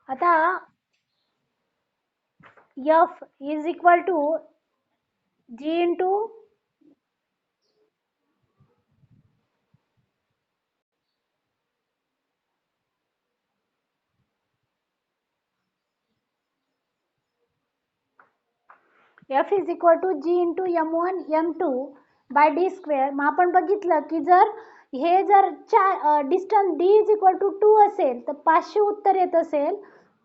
आता F is equal to G into F is equal to G into M1 M2 by D square. मग आपण बघितलं की जर हे जर distance D is equal to 2 असेल तर 500 उत्तर येत असेल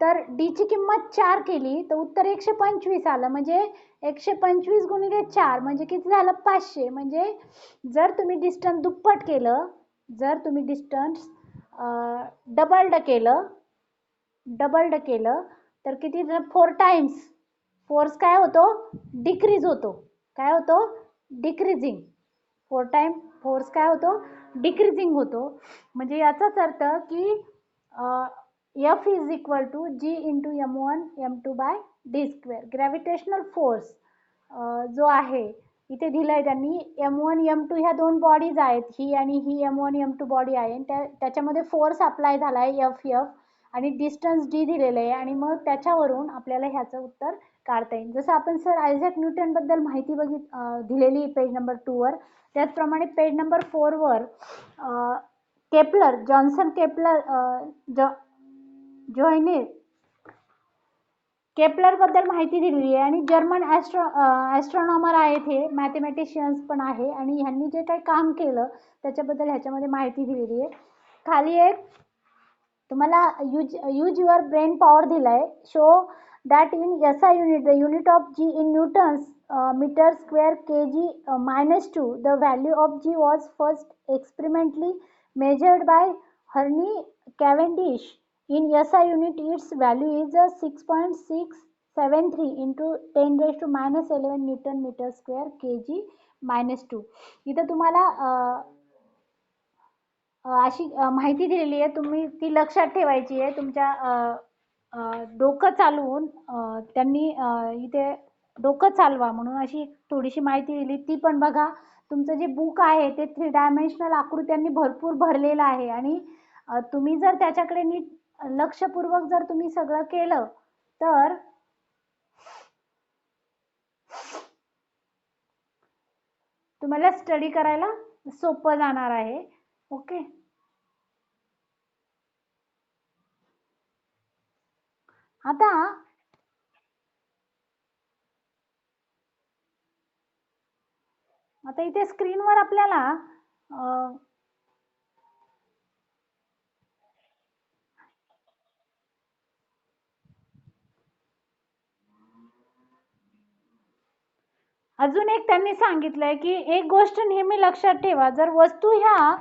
तर D ची किंमत 4 केली तर उत्तर 125 आलं. म्हणजे 125 गुणिले 4 म्हणजे किती झालं 500. म्हणजे जर तुम्ही डिस्टन्स दुप्पट केलं, जर तुम्ही डिस्टन्स डबल्ड केलं तर किती 4 टाइम्स फोर्स काय होतो डिक्रीज होतो. काय होतो डिक्रीजिंग. 4 टाइम फोर्स काय होतो डिक्रीजिंग होतो. म्हणजे याचाच अर्थ की F is equal to G into M1 M2 by D square. Gravitational force जो आहे इथे दिलाय त्यांनी M1 M2 ह्या दोन बॉडीज आहेत, ही आणि ही M1 M2 बॉडी आहे. त्याच्यामध्ये फोर्स अप्लाय झाला आहे F आणि डिस्टन्स D दिलेलं आहे आणि मग त्याच्यावरून आपल्याला ह्याचं उत्तर काढता येईल. जसं आपण सर आयझॅक न्यूटन बद्दल माहिती दिलेली पेज नंबर 2 वर, त्याचप्रमाणे पेज नंबर 4 वर केपलर जॉन्सन केपलर बद्दल माहिती दिलेली आहे आणि जर्मन ॲस्ट्रॉनॉमर आहेत, हे मॅथमॅटिशियन्स पण आहे आणि ह्यांनी जे काही काम केलं त्याच्याबद्दल ह्याच्यामध्ये माहिती दिलेली आहे. खाली एक तुम्हाला यूज युअर ब्रेन पॉवर दिलाय. Show that in SI unit the unit of G in newtons metre square kg -2 the value of G was first experimentally measured by हर्नी Cavendish. In SI unit, its value is 6.673 into 10 raised to -11 Newton meter square kg -2. इथं तुम्हाला अशी माहिती दिलेली आहे, तुम्ही ती लक्षात ठेवायची आहे. तुमच्या डोकं चालवून त्यांनी इथे डोकं चालवा म्हणून अशी थोडीशी माहिती दिली, ती पण बघा. तुमचं जे बुक आहे ते 3 डायमेन्शनल आकृत्यांनी भरपूर भरलेलं आहे आणि तुम्ही जर त्याच्याकडे नीट लक्षपूर्वक जर तुम्ही सगळं केलं तर तुम्हाला स्टडी करायला सोपं जाणार आहे. ओके. आता इथे स्क्रीनवर आपल्याला अजून एक त्यांनी सांगितलंय की एक गोष्ट नेहमी लक्षात ठेवा, जर वस्तू ह्या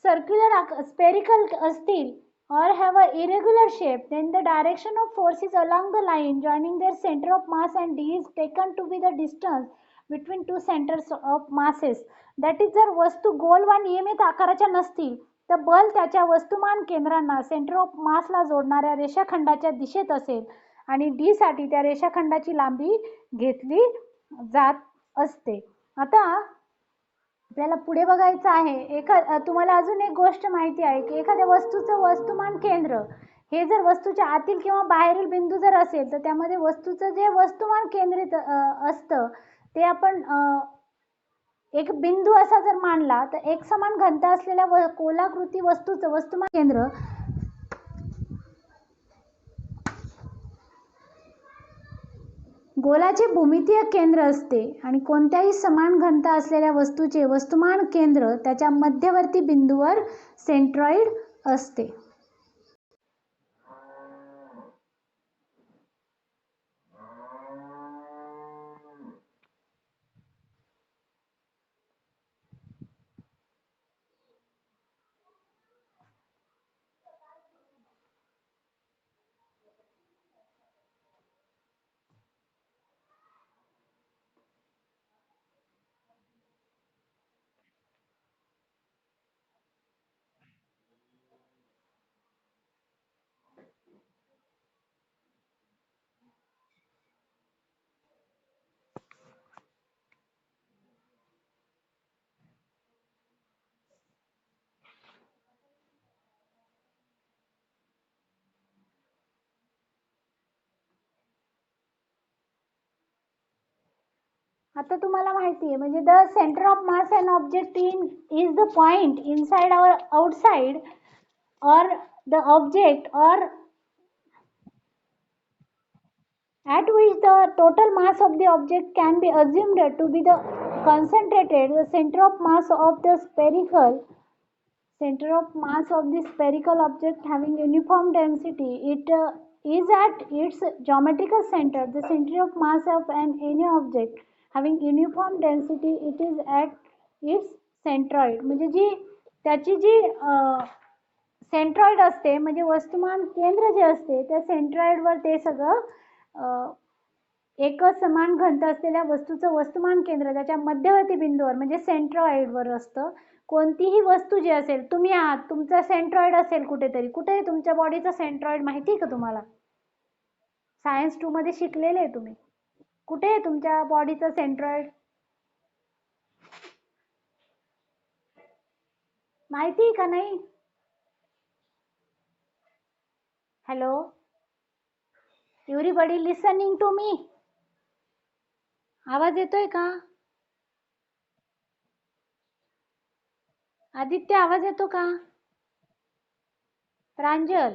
सर्क्युलर स्पेरिकल असतील or have a irregular shape, then the direction of force is along the line joining their center of mass and D is taken to be the distance between two centers of masses. That is, जर वस्तू गोल वा नियमित आकाराच्या नसतील तर बल त्याच्या वस्तुमान केंद्रांना सेंटर ऑफ मासला जोडणाऱ्या रेषाखंडाच्या दिशेत असेल आणि D साठी त्या रेषाखंडाची लांबी घेतली जात असते. आता आपल्याला पुढे बघायचं आहे. तुम्हाला अजून एक गोष्ट माहिती आहे की एखाद्या वस्तूचं वस्तुमान केंद्र हे जर वस्तूच्या आतील किंवा बाहेरील बिंदू जर असेल तर त्यामध्ये वस्तूचं जे वस्तुमान केंद्रित असतं ते आपण एक बिंदू असा जर मानला तर एक समान घनता असलेल्या गोलाकृती वस्तूचं वस्तुमान केंद्र गोलाचे भूमितीय केंद्र असते आणि कोणत्याही समान घनता असलेल्या वस्तूचे वस्तुमान केंद्र त्याच्या मध्यवर्ती बिंदूवर सेंट्रॉइड असते. आता तुम्हाला माहिती आहे म्हणजे the centre of mass and object in is the point inside और आउटसाइड और द ऑब्जेक्ट और at which the total mass of the object can be assumed to be the concentrated. The center of mass of the spherical object having uniform density, it is at its geometrical center. The center of mass of any object having uniform density, it is at its centroid. म्हणजे जी त्याची जी centroid असते म्हणजे वस्तुमान केंद्र जे असते त्या सेंट्रॉइडवर ते सगळं एकच समान घनता असलेल्या वस्तूचं वस्तुमान केंद्र त्याच्या मध्यवर्ती बिंदूवर म्हणजे सेंट्रॉइडवर असतं. कोणतीही वस्तू जी असेल, तुम्ही आहात, तुमचा सेंट्रॉइड असेल कुठेतरी, कुठे आहे तुमच्या बॉडीचा सेंट्रॉइड माहिती आहे का तुम्हाला? सायन्स 2 मध्ये शिकलेले आहे तुम्ही. कुठे आहे तुमच्या बॉडीचा सेंट्रॉइड माहिती आहे का नाही? Hello, everybody listening to me? आवाज येतोय का? आदित्य आवाज येतो का? प्रांजल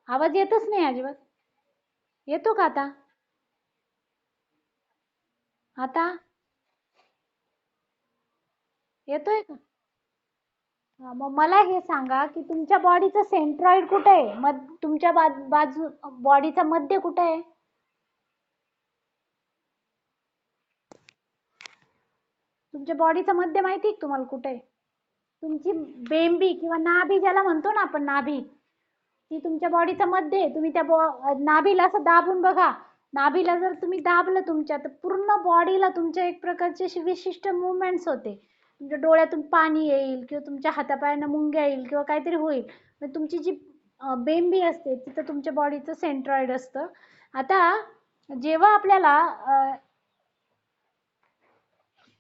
आवाज येतच नाही अजिबात. येतो का आता? आता येतोय का? मग मला हे सांगा की तुमच्या बॉडीचं सेंट्रॉइड कुठे आहे? तुमच्या बाजू बॉडीचा मध्य कुठे आहे? तुमच्या बॉडीचा मध्य माहिती आहे तुम्हाला कुठे आहे? तुमची बेंबी किंवा नाभी ज्याला म्हणतो ना आपण, नाभी, ती तुमच्या बॉडीचा मध्य आहे. तुम्ही त्या नाभीला असं दाबून बघा. नाभीला जर तुम्ही दाबलं तुमच्या, तर पूर्ण बॉडीला तुमच्या एक प्रकारचे विशिष्ट मुवमेंट्स होते. तुमच्या डोळ्यातून पाणी येईल किंवा तुमच्या हातापायांना मुंग्या येईल किंवा काहीतरी होईल. मग तुमची जी बेंबी असते तिथं तुमच्या बॉडीचं सेंट्रॉइड असतं. आता जेव्हा आपल्याला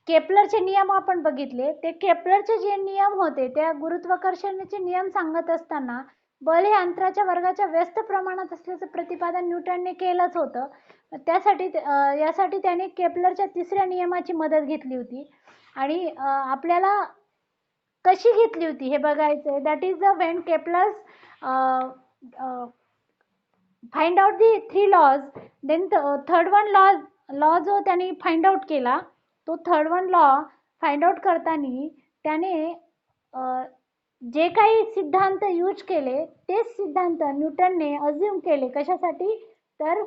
केपलरचे नियम आपण बघितले, ते केपलरचे जे नियम होते त्या गुरुत्वाकर्षणाचे नियम सांगत असताना बल हे अंतराच्या वर्गाच्या व्यस्त प्रमाणात असल्याचं प्रतिपादन न्यूटनने केलंच होतं. त्यासाठी यासाठी त्याने केपलरच्या तिसऱ्या नियमाची मदत घेतली होती. आणि आपल्याला कशी घेतली होती हे बघायचंय. That is the when Kepler's find out the 3 laws, then third one law जो त्याने फाइंड आउट केला, तो third one law find out करताना त्याने जे काही सिद्धांत यूज केले तेच सिद्धांत न्यूटनने अज्युम केले. कशासाठी? तर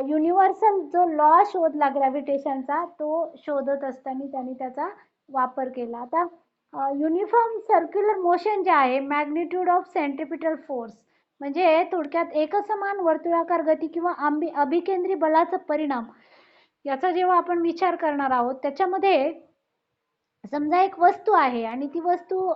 युनिव्हर्सल जो लॉ शोधला ग्रॅव्हिटेशनचा, तो शोधत असताना त्यांनी त्याचा वापर केला. आता युनिफॉर्म सर्क्युलर मोशन जे आहे, मॅग्निट्यूड ऑफ सेंट्रिपिटल फोर्स, म्हणजे थोडक्यात एकसमान वर्तुळाकार गती किंवा अभिकेंद्री बलाचा परिणाम, याचा जेव्हा आपण विचार करणार आहोत, त्याच्यामध्ये समजा एक वस्तू आहे आणि ती वस्तू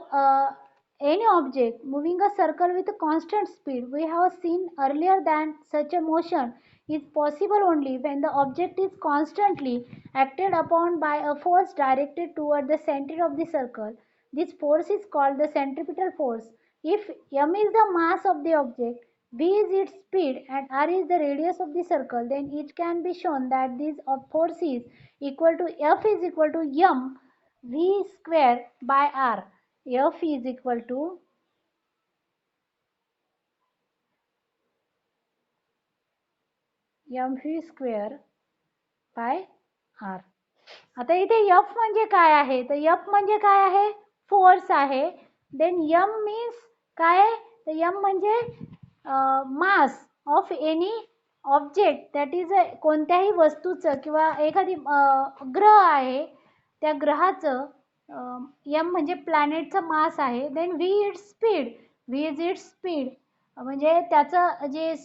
any object moving a circle with a constant speed, we have seen earlier that such a motion is possible only when the object is constantly acted upon by a force directed toward the center of the circle. This force is called the centripetal force. If m is the mass of the object, v is its speed, and r is the radius of the circle, then it can be shown that this force is equal to F is equal to m v square by r. F is equal to mv square by R. आता इथे F म्हणजे काय आहे? तर F म्हणजे काय आहे? Force आहे. देन M मीन्स काय आहे? तर M म्हणजे mass of any object, that is कोणत्याही वस्तूचं किंवा एखादी ग्रह आहे त्या ग्रहाचं M म्हणजे प्लॅनेटचं मास आहे. Then V it's speed, V is its speed म्हणजे त्याचं जे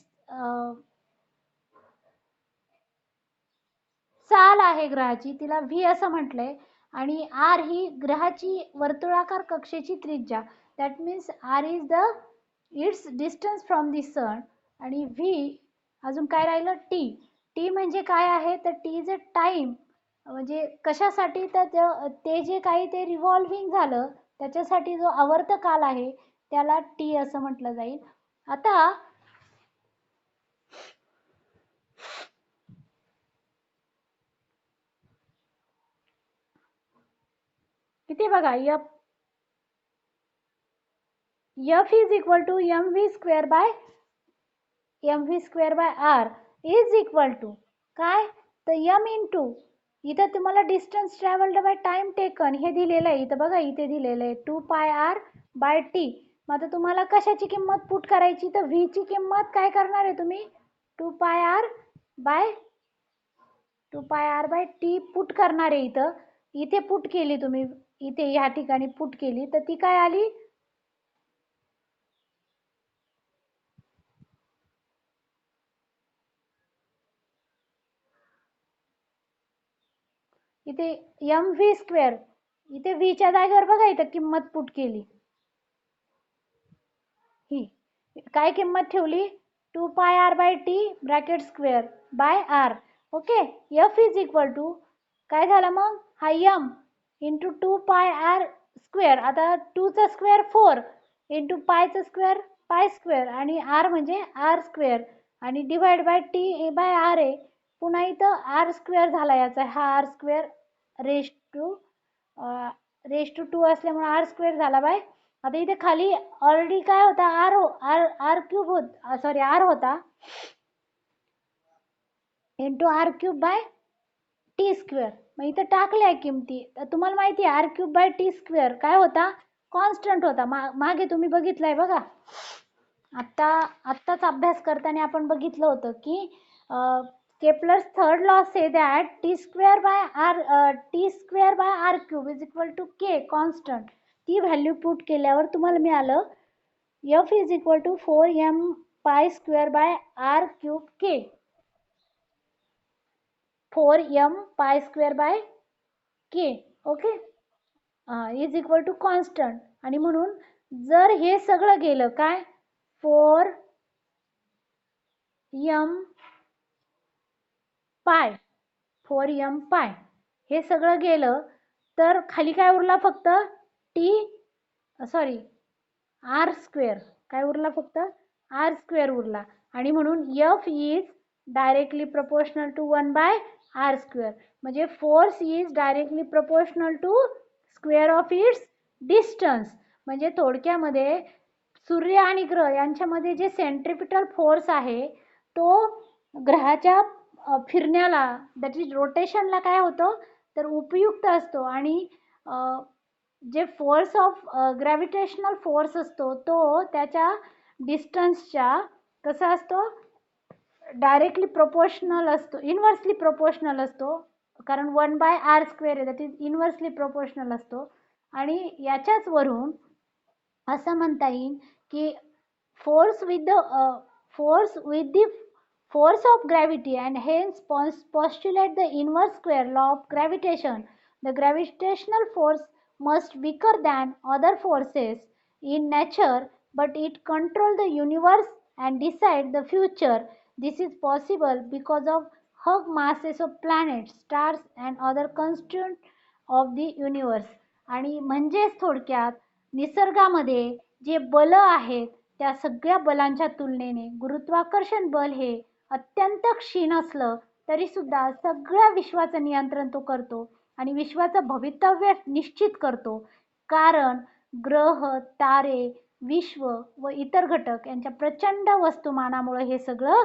चाल आहे ग्रहाची, तिला V असं म्हटलंय. आणि R ही ग्रहाची वर्तुळाकार कक्षेची त्रिज्या, that means R is the it's distance from the sun. आणि V अजून काय राहिलं? T. T म्हणजे काय आहे? तर T इज अ टाइम, म्हणजे कशासाठी? तर ते जे काही ते रिव्हॉल्विंग झालं त्याच्यासाठी जो आवर्त काल आहे त्याला T असं म्हटलं जाईल. आता किती बघा, F is equal to mv square by r is equal to काय, तर m इंटू, इथं तुम्हाला distance travelled by time taken हे दिलेलं आहे. इथं बघा, इथे दिलेलं आहे 2πr बाय टी. मग आता तुम्हाला कशाची किंमत पुट करायची, तर v ची किंमत काय करणार आहे तुम्ही, 2πr बाय टी पुट करणार आहे. इथे पुट केली तुम्ही, इथे या ठिकाणी पुट केली, तर ती काय आली, इथे एम व्ही स्क्वेअर, इथे व्हीच्या जागेवर बघा इथं किंमत पुट केली, ही काय किंमत ठेवली, 2πr by T bracket square by R. Okay, F is equal to काय झालं मग, हा एम इंटू 2πr स्क्वेअर, आता 2चा स्क्वेअर 4 इंटू पायचा स्क्वेअर पाय स्क्वेअर, आणि आर म्हणजे आर स्क्वेअर, आणि divide by T by R आहे. पुन्हा इथं आर स्क्वेअर झाला याचा, हा आर स्क्वेअर रेश टू 2 असल्यामुळे आर स्क्वेअर झाला बाय, आता इथे खाली ऑलरेडी काय होता, आर आर आर क्यूब होत सॉरी आर होता, into R cube by T square. मग इथं टाकल्या किमती, तर तुम्हाला माहिती आहे R cube by T square काय होता, कॉन्स्टंट होता. मागे तुम्ही बघितलंय बघा, आत्ताच अभ्यास करताना आपण बघितलं होतं की Kepler's third law says that T square by R cube is equal to K constant. ती व्हॅल्यू पुट केल्यावर तुम्हाला मिळालं F is equal to 4m pi square by R cube K, 4m pi square by K. Okay, is equal to constant. आणि म्हणून जर हे सगळं गेलं काय, 4m पाय हे सगळं गेलं, तर खाली काय उरला फक्त, आर स्क्वेअर, काय उरला फक्त आर स्क्वेअर उरला. आणि म्हणून F is directly proportional to 1 by R square, म्हणजे force is directly proportional to square of its distance. म्हणजे थोडक्यामध्ये सूर्य आणि ग्रह यांच्यामध्ये जे सेंट्रिपिटल फोर्स आहे तो ग्रहाच्या फिरण्याला, दॅट इज रोटेशनला काय होतं, तर उपयुक्त असतो. आणि जे फोर्स ऑफ ग्रॅव्हिटेशनल फोर्स असतो तो त्याच्या डिस्टन्सच्या कसा असतो, डायरेक्टली प्रोपोर्शनल असतो, इनव्हर्सली प्रोपोर्शनल असतो, कारण 1 बाय आर स्क्वेअर आहे, दॅट इज इनव्हर्सली प्रोपोर्शनल असतो. आणि याच्याच वरून असं म्हणता येईल की force with the force of gravity, and hence postulate the inverse square law of gravitation. The gravitational force must weaker than other forces in nature, but it control the universe and decide the future. This is possible because of hug masses of planets, stars and other constituents of the universe. आणि म्हणजेच थोडक्यात निसर्गामध्ये जे बल आहेत त्या सगळ्या बलांच्या तुलनेने गुरुत्वाकर्षण बल हे अत्यंत क्षीण असलं तरी सुद्धा सगळ्या विश्वाचं नियंत्रण तो करतो आणि विश्वाचं भवितव्य निश्चित करतो. कारण ग्रह, तारे, विश्व व इतर घटक यांच्या प्रचंड वस्तुमानामुळे हे सगळं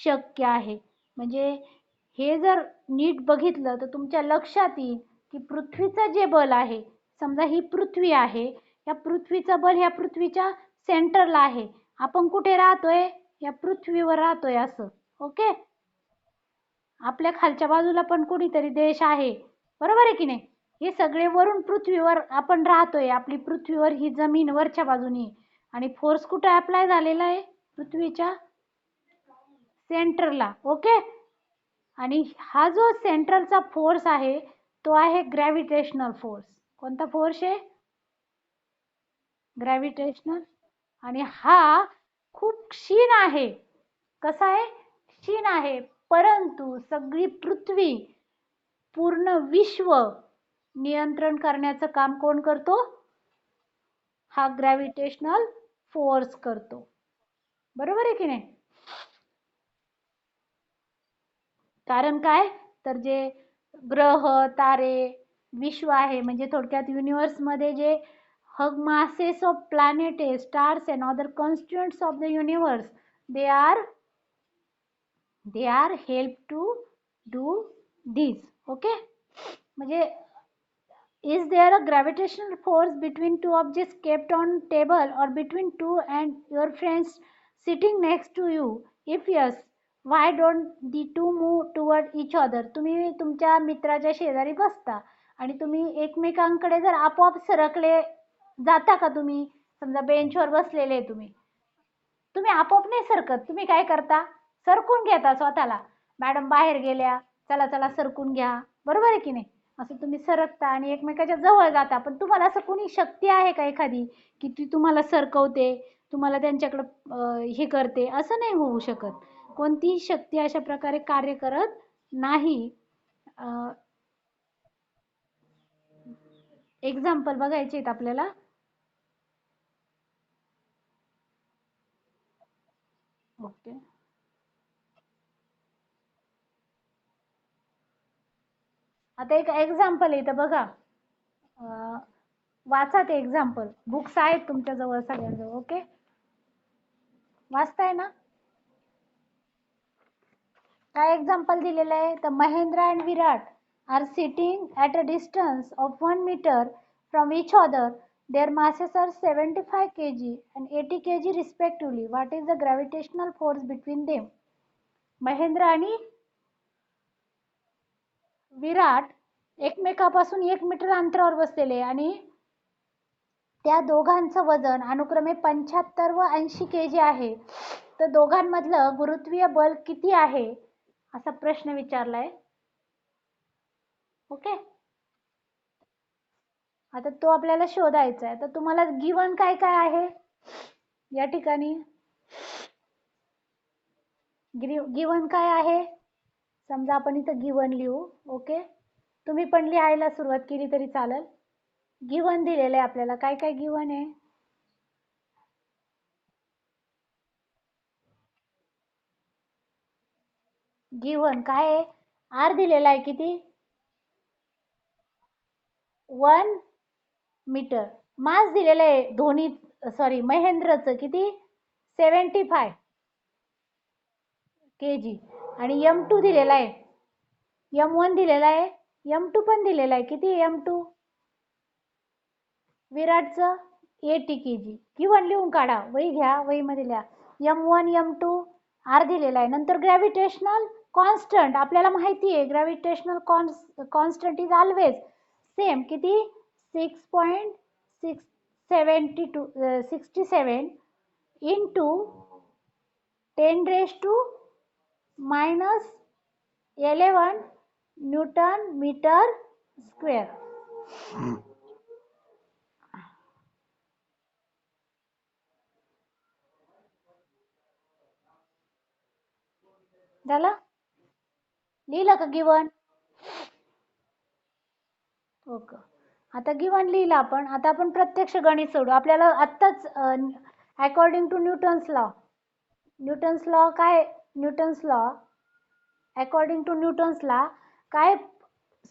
शक्य आहे. म्हणजे हे जर नीट बघितलं तर तुमच्या लक्षात येईल की पृथ्वीचं जे बल आहे, समजा ही पृथ्वी आहे, या पृथ्वीचं बल ह्या पृथ्वीच्या सेंटरला आहे, आपण कुठे राहतोय, या पृथ्वीवर राहतोय असं. ओके, आपल्या खालच्या बाजूला पण कुणीतरी देश आहे, बरोबर आहे की नाही, हे सगळे वरून पृथ्वीवर आपण राहतोय, आपली पृथ्वीवर ही जमीन वरच्या बाजूनी, आणि फोर्स कुठे अप्लाय झालेला आहे, पृथ्वीच्या सेंटरला. ओके, आणि हा जो सेंट्रलचा फोर्स आहे तो आहे ग्रॅव्हिटेशनल फोर्स. कोणता फोर्स आहे, ग्रॅव्हिटेशनल. आणि हा खूप क्षीण आहे. कसा आहे, क्षीण आहे, परंतु सगळी पृथ्वी, पूर्ण विश्व नियंत्रण करण्याचं काम कोण करतो, हा ग्रॅव्हिटेशनल फोर्स करतो. बरोबर आहे की नाही. कारण काय, तर जे ग्रह, तारे, विश्व आहे, म्हणजे थोडक्यात युनिवर्समध्ये जे masses of planets, stars and other constituents of the universe, they are help to do this. Okay, म्हणजे is there a gravitational force between two objects kept on table or between two and your friends sitting next to you? If yes, why don't the two move toward each other? तुम्ही तुमच्या मित्राच्या शेजारी बसता आणि तुम्ही एकमेकांकडे जर आपोआप सरकले जाता का? तुम्ही समजा बेंचवर बसलेले, तुम्ही आपोआप नाही सरकत, तुम्ही काय करता? सरकून घेता स्वतःला. मॅडम बाहेर गेल्या, चला चला सरकून घ्या, बरोबर आहे की नाही? असं तुम्ही सरकता आणि एकमेकाच्या जवळ जाता. पण तुम्हाला असं कोणी शक्ती आहे का एखादी की ती तुम्हाला सरकवते, तुम्हाला त्यांच्याकडं हे करते? असं नाही होऊ शकत. कोणतीही शक्ती अशा प्रकारे कार्य करत नाही. एक्झाम्पल बघायचे आहेत आपल्याला. ओके, आता एक एक्झाम्पल येतं बघा. वाचा ते एक्झाम्पल. बुक्स आहेत तुमच्या जवळ सगळ्यांजवळ. ओके, वाचताय ना? काय एक्झाम्पल दिलेलं आहे? तर Mahendra and Virat are sitting at a distance of 1 metre from each other. Their masses are 75 kg and 80 kg respectively. What is the gravitational force between them? Mahendra आणि विराट एकमेकापासून 1 मीटर अंतरावर बसलेले आणि त्या दोघांचं वजन अनुक्रमे 75 व 80 kg आहे. तर दोघांमधलं गुरुत्वीय बल किती आहे, असा प्रश्न विचारलाय. ओके, आता तो आपल्याला शोधायचा आहे. तर तुम्हाला गिवन काय काय आहे या ठिकाणी? गिवन काय आहे? समजा आपण इथं गिवन लिहू. ओके, तुम्ही पण लिहायला सुरुवात केली तरी चालेल. गिवन दिलेलं आहे आपल्याला. काय काय गिवन आहे? गिवन काय आहे? आर दिलेला आहे किती? 1 मीटर. मास दिलेलं आहे धोनी, सॉरी महेंद्रचं किती? 75 kg. आणि M2 दिलेला आहे, M1 दिलेला आहे, M2 पण दिलेला आहे. किती M2? विराटचं 80 kg. गिवन लिहून काढा, वही घ्या, वहीमध्ये लिहा. M1 M2 आर दिलेला आहे. नंतर ग्रॅव्हिटेशनल कॉन्स्टंट आपल्याला माहिती आहे. Gravitational constant is always same. किती? 6.67 इंटू 10⁻⁻11 न्यूटन मीटर स्क्वेअर. झालं? लिहिलं का गिवन? ओके, आता गिवन लिहिलं आपण. आता आपण प्रत्यक्ष गणित सोडू. आपल्याला आत्ताच अकॉर्डिंग टू न्यूटन्स लॉ काय? Newton's law according to Newton's law काय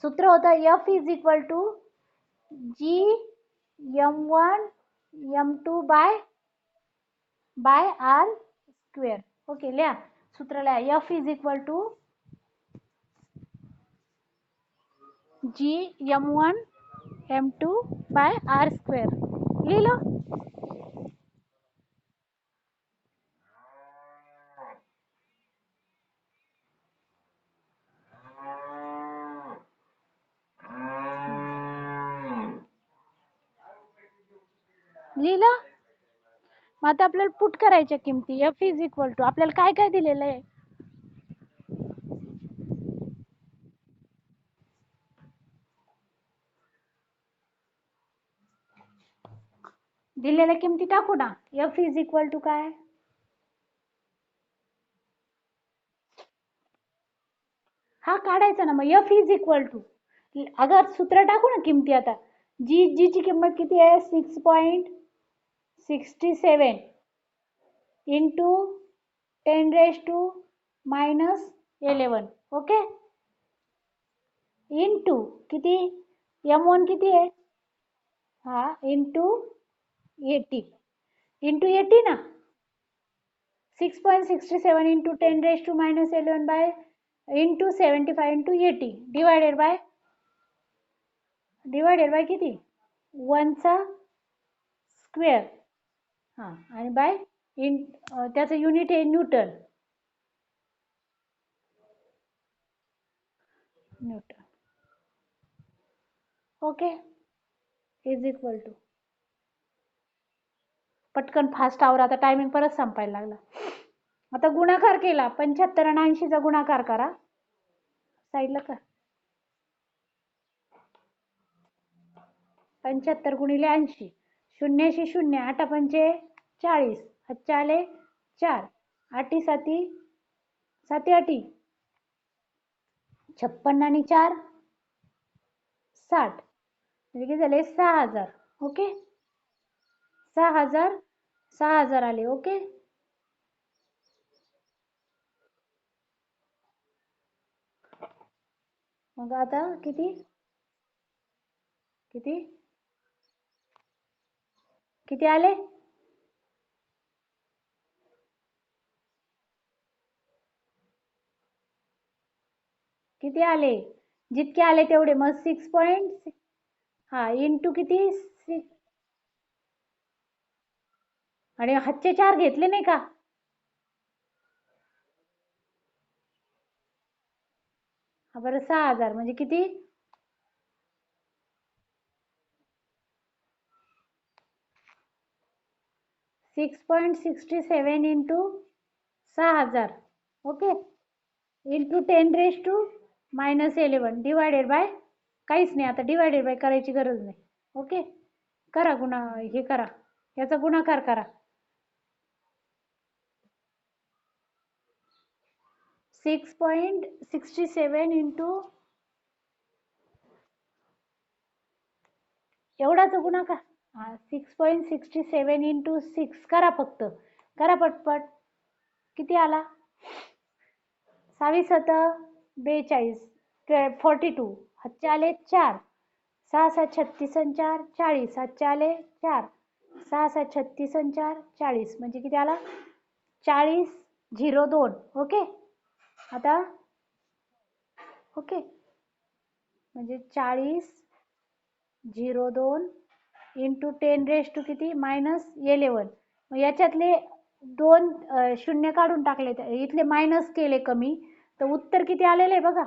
सूत्र होतं? F is equal to G M1 M2 by R square. Okay, लिहा सूत्र लिहा. F is equal to G M1 M2 by R square. लिहिलं? लिहिलं? मग आता आपल्याला पुट करायच्या किमती. F इज इक्वल टू आपल्याला काय काय दिलेलं आहे? दिलेल्या किमती टाकू ना. F इज इक्वल टू काय? हा काढायचा ना. मग F इज इक्वल टू, अगर सूत्र टाकू ना किमती. आता जी ची किंमत किती आहे? 6.67 इंटू 10⁻⁻11. ओके, इंटू किती? M1 किती आहे? हा इंटू 80 इंटू 80 ना. 6.67 into 10⁻11 bye into 75 into 80 divided by किती? 1 चा स्क्वेअर. हां आणि बाय त्याचं युनिट आहे newton. Newton. Okay. Is equal to, पटकन फास्ट आवर, आता टायमिंग परत संपायला लागला. आता गुणाकार केला, 75 आणि 80चा गुणाकार करा. साईडला कर. 75 गुणिले 80, शून्याशी शून्य, 8 पंचे 40, हातच्या आले 4, 8 साती 7 8 56 आणि 4 60, म्हणजे किती झाले? 6000. ओके. 6000 आले. ओके. मग आता किती किती किती आले? किती आले? जितके आले तेवढे. मग 6. हा इंटू किती? 6. आणि हातचे 4 घेतले नाही का? हा बरं, 6000 म्हणजे किती? 6.67 into 6000. Okay. Into 10⁻11 divided by काहीच नाही, आता डिवायडेड बाय करायची गरज नाही. ओके. करा हे करा, याचा गुणाकार करा. 6.67 इंटू एवढाच गुणाकार. 6.67 इंटू 6 करा, फक्त करा पटपट. किती आला? 42 42, हातचे आले 4, 6 7 36 आणि 4 40, हातचे आले 4, 6 7 36 आणि 4 40, म्हणजे किती आला? 4002. ओके. आता ओके, म्हणजे 4002 इंटू 10 किती? -11. मग याच्यातले 2 शून्य काढून टाकले, इथले मायनस केले कमी, तर उत्तर किती आलेलं आहे बघा.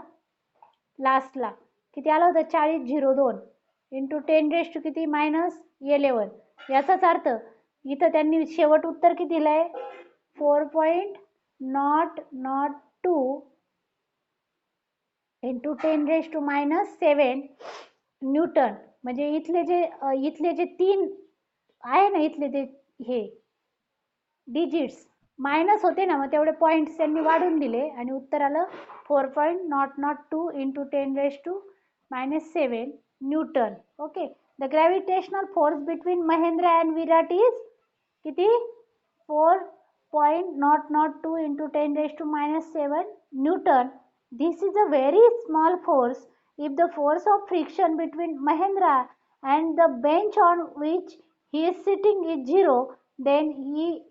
लास्टला किती आलं होतं? 4002 इंटू 10 किती? -11. याचाच अर्थ इथं त्यांनी शेवट उत्तर किती दिलंय? 4.002 इंटू 10⁻7 न्यूटन. म्हणजे इथले जे 3 आहे ना, इथले ते हे डिजिट्स मायनस होते ना, मग तेवढे पॉईंट्स त्यांनी वाढून दिले आणि उत्तर आलं 4.002 into 10⁻7 Newton. Okay. The gravitational force between Mahendra and Virat is किती? 4.002 into 10⁻7 Newton. This is a very small force. If the force of friction between Mahendra and the bench on which he is sitting is zero, then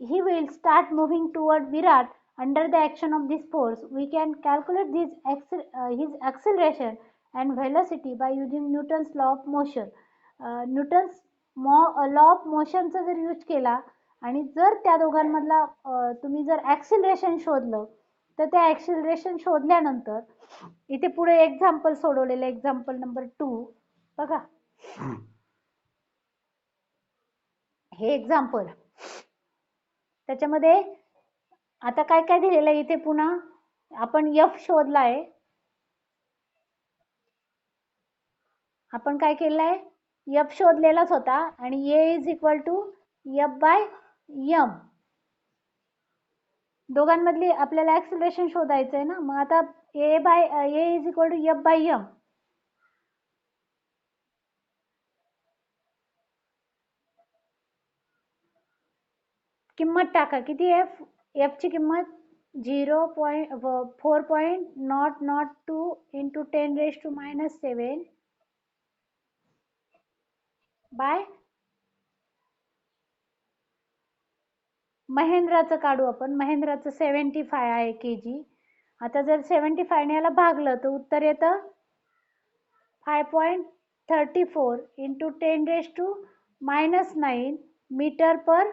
he will start moving toward Virat under the action of this force. We can calculate his acceleration and velocity by using Newton's law of motion. Newton's law of motionचा जर use केला आणि जर त्या दोघांमधला तुम्ही जर acceleration शोधलं, तर त्या ॲक्सिलरेशन शोधल्यानंतर इथे पुढे एक्झाम्पल सोडवलेलं, एक्झाम्पल नंबर 2 बघा. हे एक्झाम्पल, त्याच्यामध्ये आता काय काय दिलेलं आहे इथे पुन्हा. आपण एफ शोधला आहे. आपण काय केलंय? एफ शोधलेलाच होता आणि A is equal to F by M. दोघांमधली आपल्याला ॲक्सिलरेशन शोधायचं आहे ना. मग आता A is equal to F by M. किंमत टाका. किती आहे एफ ची किंमत? 4.002 इंटू 10⁻7 बाय महेंद्राचं काढू आपण. महेंद्राचं 75 आहे kg. आता जर 75 ने याला भागलं तर उत्तर येतं 5.34 into 10⁻⁻9 metre per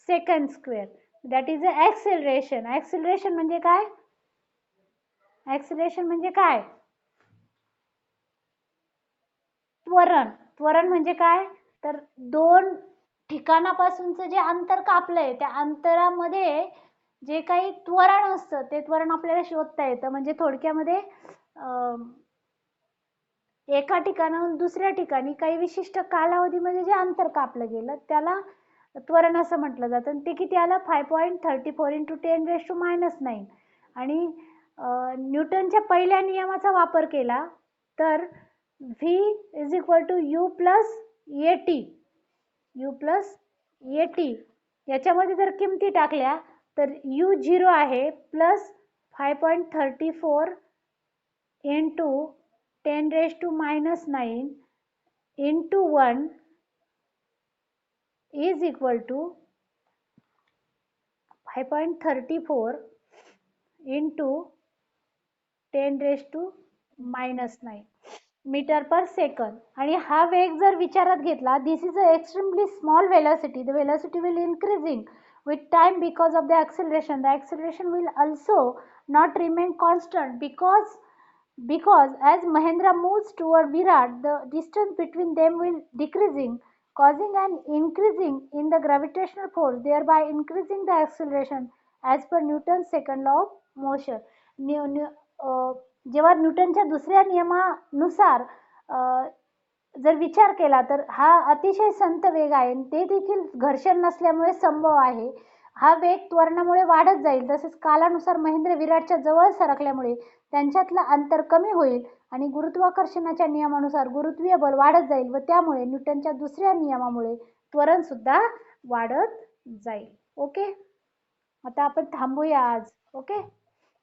second square. That is a acceleration. Acceleration म्हणजे काय? ऍक्सिलरेशन म्हणजे काय? त्वरण. त्वरण म्हणजे काय? तर दोन ठिकाणापासूनचं जे अंतर कापलंय त्या अंतरामध्ये जे काही त्वरण असतं ते त्वरण आपल्याला शोधता येतं. म्हणजे थोडक्यामध्ये एका ठिकाणाहून दुसऱ्या ठिकाणी काही विशिष्ट कालावधीमध्ये जे अंतर कापलं गेलं त्याला त्वरण असं म्हटलं जातं. आणि ते किती आलं? 5.34 into 10⁻⁹. आणि न्यूटनच्या पहिल्या नियमाचा वापर केला तर V is equal to U plus AT. U plus AT याच्यामध्ये जर किमती टाकल्या तर U 0 आहे plus 5.34 into 10⁻⁹ into 1 is equal to 5.34 into 10⁻⁹ metre per second. आणि हा वेग जर विचारात घेतला, this is a extremely small velocity. The velocity will increasing with time because of the acceleration. The acceleration will also not remain constant because as Mahendra moves toward Virat, the distance between them will decreasing, causing an increasing in the gravitational force, thereby increasing the acceleration as per Newton's second law of motion. जेव्हा न्यूटनच्या दुसऱ्या नियमानुसार जर विचार केला तर हा अतिशय संत वेग आहे. ते देखील घर्षण नसल्यामुळे संभव आहे. हा वेग त्वरणामुळे वाढत जाईल. तसेच कालानुसार महेंद्र विराटच्या जवळ सरकल्यामुळे त्यांच्यातलं अंतर कमी होईल आणि गुरुत्वाकर्षणाच्या नियमानुसार गुरुत्वीय बल वाढत जाईल व त्यामुळे न्यूटनच्या दुसऱ्या नियमामुळे त्वरण सुद्धा वाढत जाईल. ओके, आता आपण थांबूया आज. ओके.